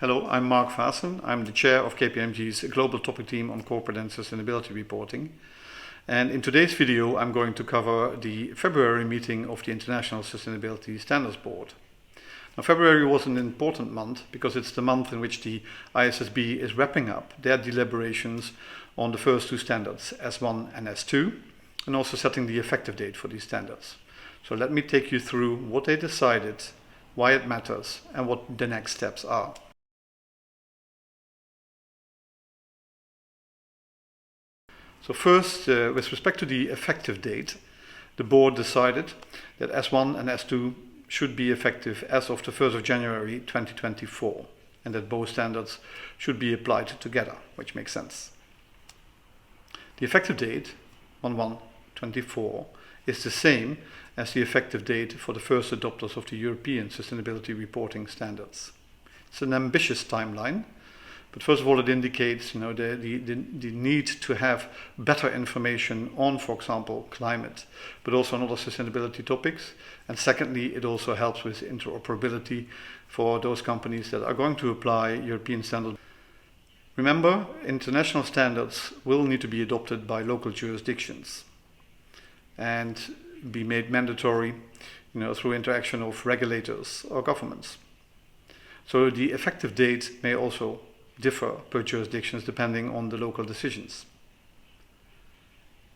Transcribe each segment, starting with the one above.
Hello, I'm Mark Vaessen. I'm the chair of KPMG's Global Topic Team on Corporate and Sustainability Reporting. And in today's video, I'm going to cover the February meeting of the International Sustainability Standards Board. Now, February was an important month because it's the month in which the ISSB is wrapping up their deliberations on the first two standards, S1 and S2, and also setting the effective date for these standards. So let me take you through what they decided, why it matters, and what the next steps are. So first, with respect to the effective date, the board decided that S1 and S2 should be effective as of the 1st of January 2024, and that both standards should be applied together, which makes sense. The effective date, 1/1/24, is the same as the effective date for the first adopters of the European Sustainability Reporting Standards. It's an ambitious timeline. But first of all, it indicates the need to have better information on, for example, climate, but also on other sustainability topics. And secondly, it also helps with interoperability for those companies that are going to apply European standards. Remember, international standards will need to be adopted by local jurisdictions and be made mandatory through interaction of regulators or governments. So the effective date may also differ per jurisdictions depending on the local decisions.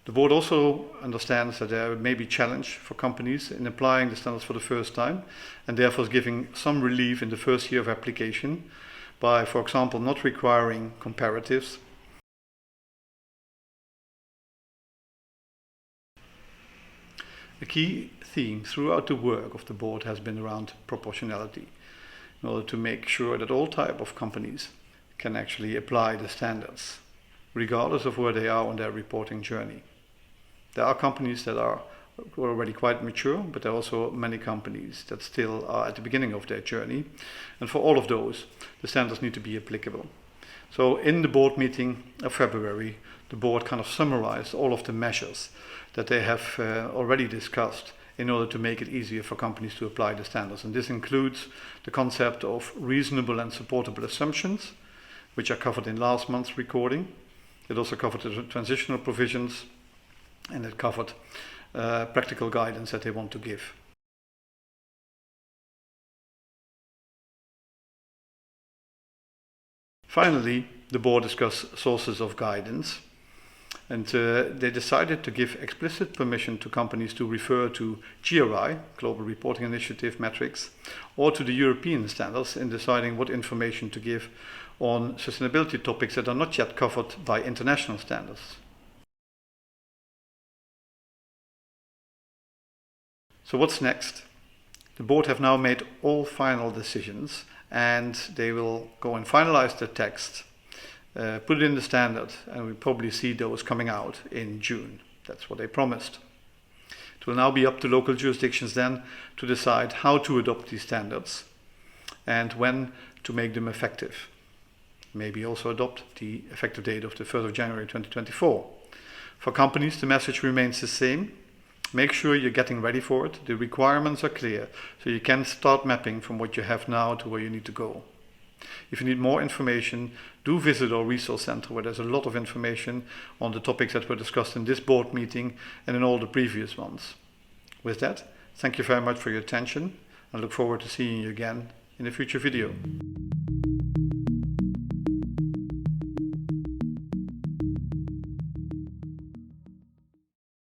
The board also understands that there may be challenge for companies in applying the standards for the first time, and therefore is giving some relief in the first year of application by, for example, not requiring comparatives. A key theme throughout the work of the board has been around proportionality, in order to make sure that all types of companies can actually apply the standards, regardless of where they are on their reporting journey. There are companies that are already quite mature, but there are also many companies that still are at the beginning of their journey. And for all of those, the standards need to be applicable. So in the board meeting of February, the board kind of summarized all of the measures that they have already discussed in order to make it easier for companies to apply the standards. And this includes the concept of reasonable and supportable assumptions, which are covered in last month's recording. It also covered the transitional provisions, and it covered practical guidance that they want to give. Finally, the board discussed sources of guidance, and they decided to give explicit permission to companies to refer to GRI, Global Reporting Initiative metrics, or to the European standards in deciding what information to give on sustainability topics that are not yet covered by international standards. So what's next? The board have now made all final decisions, and they will go and finalize the text, put it in the standard, and we'll probably see those coming out in June. That's what they promised. It will now be up to local jurisdictions then to decide how to adopt these standards and when to make them effective. Maybe also adopt the effective date of the 1st of January 2024. For companies, the message remains the same. Make sure you're getting ready for it. The requirements are clear, so you can start mapping from what you have now to where you need to go. If you need more information, do visit our resource center, where there's a lot of information on the topics that were discussed in this board meeting and in all the previous ones. With that, thank you very much for your attention, and look forward to seeing you again in a future video.